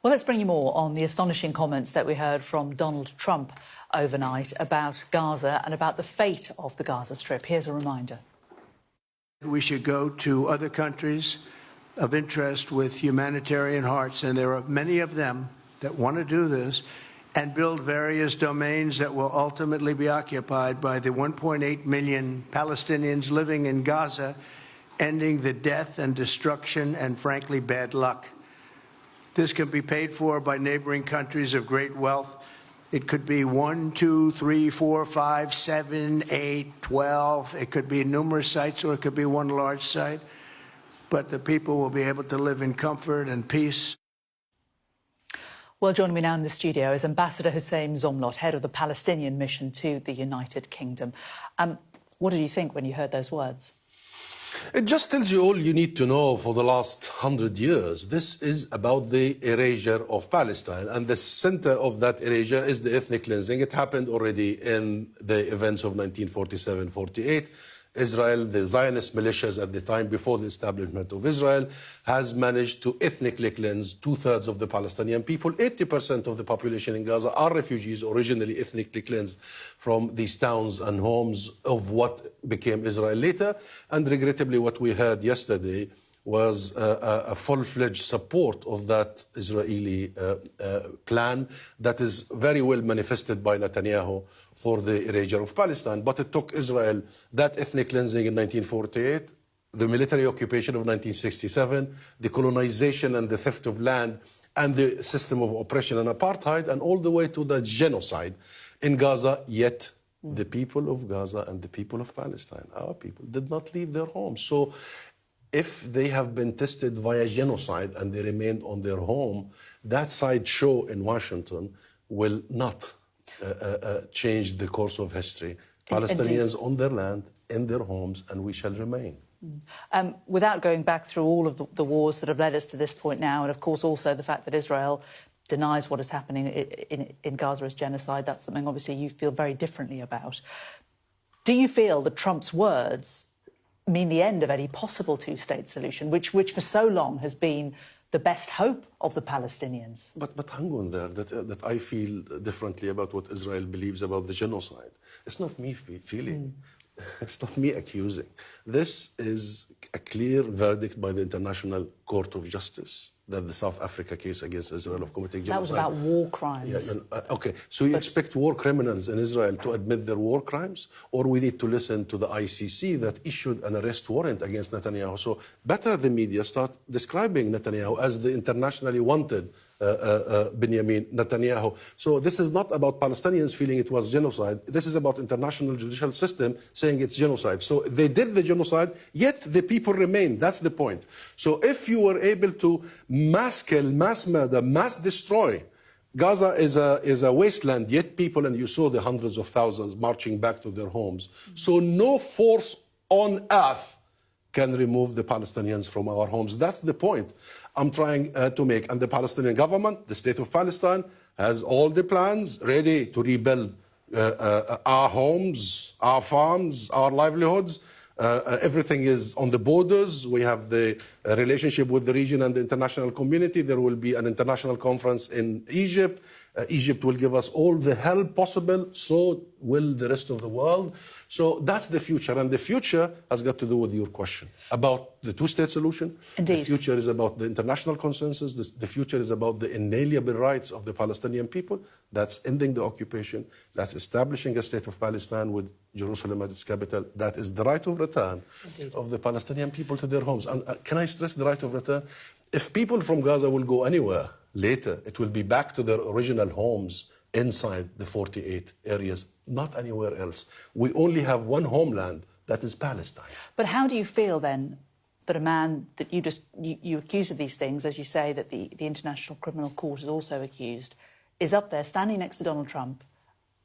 Well, let's bring you more on the astonishing comments that we heard from Donald Trump overnight about Gaza and about the fate of the Gaza Strip. Here's a reminder. We should go to other countries of interest with humanitarian hearts, and there are many of them that want to do this, and build various domains that will ultimately be occupied by the 1.8 million Palestinians living in Gaza, ending the death and destruction and, frankly, bad luck. This can be paid for by neighboring countries of great wealth. It could be 1, 2, 3, 4, 5, 7, 8, 12. It could be numerous sites, or it could be one large site. But the people will be able to live in comfort and peace. Well, joining me now in the studio is Ambassador Hussein Zomlot, head of the Palestinian mission to the United Kingdom. What did you think when you heard those words? It just tells you all you need to know for the last 100 years. This is about the erasure of Palestine, and the center of that erasure is the ethnic cleansing. It happened already in the events of 1947-48. Israel, the Zionist militias at the time before the establishment of Israel, has managed to ethnically cleanse 2/3 of the Palestinian people. 80% of the population in Gaza are refugees, originally ethnically cleansed from these towns and homes of what became Israel later. And regrettably, what we heard yesterday was a full-fledged support of that Israeli plan that is very well manifested by Netanyahu for the erasure of Palestine. But it took Israel that ethnic cleansing in 1948, the military occupation of 1967, the colonization and the theft of land, and the system of oppression and apartheid, and all the way to the genocide in Gaza. Yet the people of Gaza and the people of Palestine, our people, did not leave their homes. So if they have been tested via genocide and they remained on their home, that sideshow in Washington will not change the course of history. Palestinians on their land, in their homes, and we shall remain. Without going back through all of the wars that have led us to this point now, and of course also the fact that Israel denies what is happening in Gaza as genocide, that's something obviously you feel very differently about. Do you feel that Trump's words mean the end of any possible two-state solution, which for so long has been the best hope of the Palestinians? But hang on there, that I feel differently about what Israel believes about the genocide. It's not me feeling. It's not me accusing. This is a clear verdict by the International Court of Justice that the South Africa case against Israel of committing genocide. That was about war crimes. Yeah, okay, so you expect war criminals in Israel to admit their war crimes? Or we need to listen to the ICC that issued an arrest warrant against Netanyahu? So better the media start describing Netanyahu as the internationally wanted Benjamin Netanyahu. So this is not about Palestinians feeling it was genocide. This is about international judicial system saying it's genocide. So they did the genocide, yet the people remain. That's the point. So if you were able to mass kill, mass murder, mass destroy, Gaza is a wasteland, yet people, and you saw the hundreds of thousands marching back to their homes. So no force on earth can remove the Palestinians from our homes. That's the point I'm trying to make. And the Palestinian government, the state of Palestine, has all the plans ready to rebuild our homes, our farms, our livelihoods. Everything is on the borders. We have the relationship with the region and the international community. There will be an international conference in Egypt. Egypt will give us all the help possible, so will the rest of the world. So that's the future, and the future has got to do with your question about the two-state solution. Indeed. The future is about the international consensus. The future is about the inalienable rights of the Palestinian people. That's ending the occupation. That's establishing a state of Palestine with Jerusalem as its capital. That is the right of return of the Palestinian people to their homes. And can I stress the right of return? If people from Gaza will go anywhere later, it will be back to their original homes inside the 48 areas, not anywhere else. We only have one homeland, that is Palestine. But how do you feel then that a man that you accuse of these things, as you say, that the International Criminal Court is also accused, is up there standing next to Donald Trump,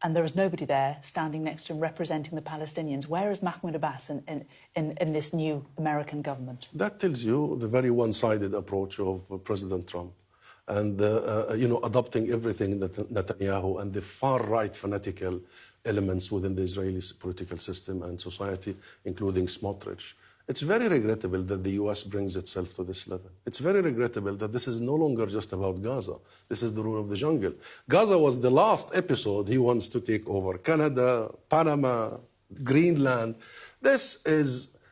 and there is nobody there standing next to him representing the Palestinians? Where is Mahmoud Abbas in this new American government? That tells you the very one-sided approach of President Trump. And, adopting everything that Netanyahu and the far-right fanatical elements within the Israeli political system and society, including Smotrich, It's very regrettable that the US brings itself to this level. It's very regrettable that this is no longer just about Gaza. This is the rule of the jungle. Gaza was the last episode. He wants to take over Canada, Panama, Greenland.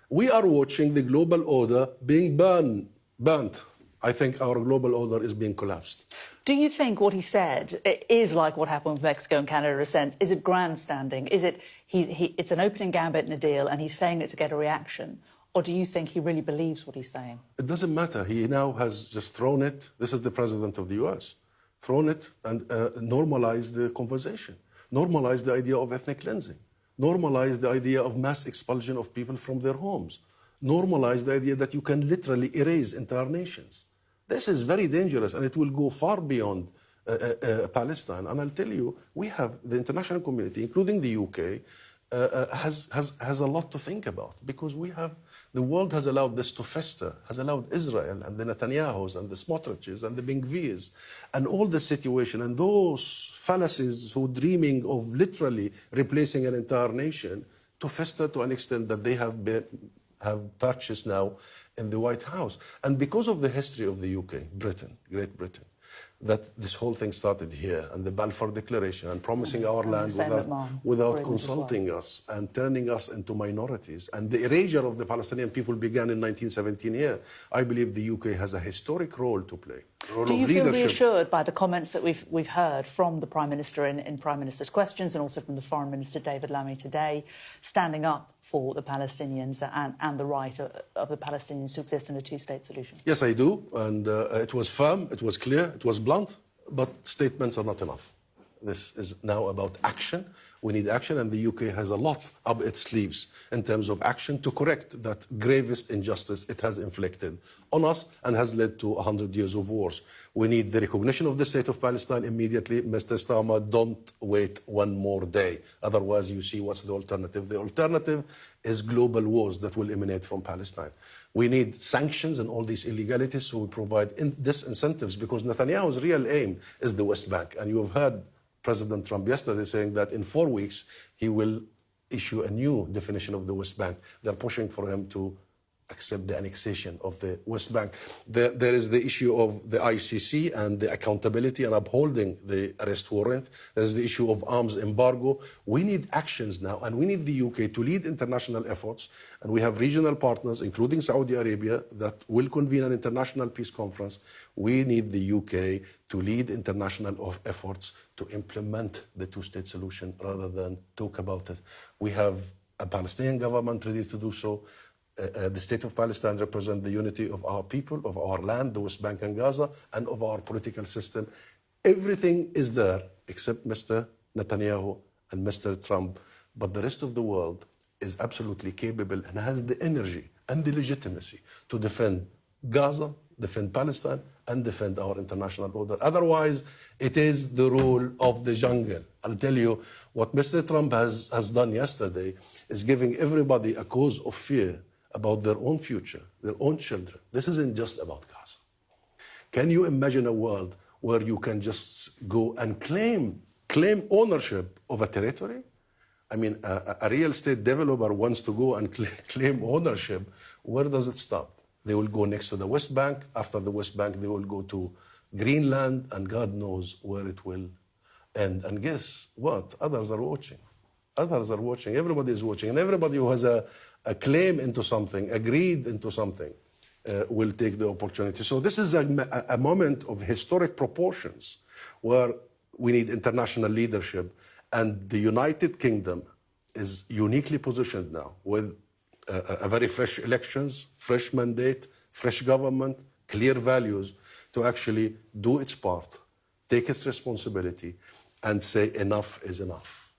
We are watching the global order being burnt. I think our global order is being collapsed. Do you think what he said is like what happened with Mexico and Canada in a sense? Is it grandstanding? Is it it's an opening gambit in a deal and he's saying it to get a reaction? Or do you think he really believes what he's saying? It doesn't matter. He now has just thrown it. This is the president of the US. Thrown it and normalized the conversation. Normalized the idea of ethnic cleansing. Normalized the idea of mass expulsion of people from their homes. Normalized the idea that you can literally erase entire nations. This is very dangerous, and it will go far beyond Palestine. And I'll tell you, we have the international community, including the UK, has a lot to think about, because the world has allowed this to fester, has allowed Israel and the Netanyahus and the Smotriches and the Ben-Gvirs and all the situation and those fallacies who dreaming of literally replacing an entire nation to fester to an extent that they have purchased now in the White House. And because of the history of the UK, Great Britain, that this whole thing started here, and the Balfour Declaration, and promising our land without consulting us and turning us into minorities. And the erasure of the Palestinian people began in 1917 here. I believe the UK has a historic role to play. Do you feel reassured by the comments that we've heard from the Prime Minister in Prime Minister's Questions, and also from the Foreign Minister David Lammy today, standing up for the Palestinians and the right of the Palestinians to exist in a two-state solution? Yes, I do. And it was firm, it was clear, it was blunt, but statements are not enough. This is now about action. We need action, and the UK has a lot up its sleeves in terms of action to correct that gravest injustice it has inflicted on us and has led to 100 years of wars. We need the recognition of the state of Palestine immediately. Mr. Starmer, don't wait one more day. Otherwise, you see what's the alternative. The alternative is global wars that will emanate from Palestine. We need sanctions and all these illegalities, so we provide disincentives, because Netanyahu's real aim is the West Bank. And you have heard President Trump yesterday saying that in 4 weeks he will issue a new definition of the West Bank. They're pushing for him to accept the annexation of the West Bank. There is the issue of the ICC and the accountability and upholding the arrest warrant. There is the issue of arms embargo. We need actions now, and we need the UK to lead international efforts. And we have regional partners, including Saudi Arabia, that will convene an international peace conference. We need the UK to lead international efforts to implement the two-state solution rather than talk about it. We have a Palestinian government ready to do so. The state of Palestine represents the unity of our people, of our land, the West Bank and Gaza, and of our political system. Everything is there except Mr. Netanyahu and Mr. Trump. But the rest of the world is absolutely capable and has the energy and the legitimacy to defend Gaza, defend Palestine, and defend our international order. Otherwise, it is the rule of the jungle. I'll tell you, what Mr. Trump has done yesterday is giving everybody a cause of fear about their own future, their own children. This isn't just about Gaza. Can you imagine a world where you can just go and claim ownership of a territory? I mean, a real estate developer wants to go and claim ownership. Where does it stop? They will go next to the West Bank. After the West Bank, they will go to Greenland, and God knows where it will end. And guess what? Others are watching. Others are watching. Everybody is watching. And everybody who has a claim into something, agreed into something, will take the opportunity. So this is a moment of historic proportions where we need international leadership. And the United Kingdom is uniquely positioned now with a very fresh elections, fresh mandate, fresh government, clear values to actually do its part, take its responsibility, and say enough is enough.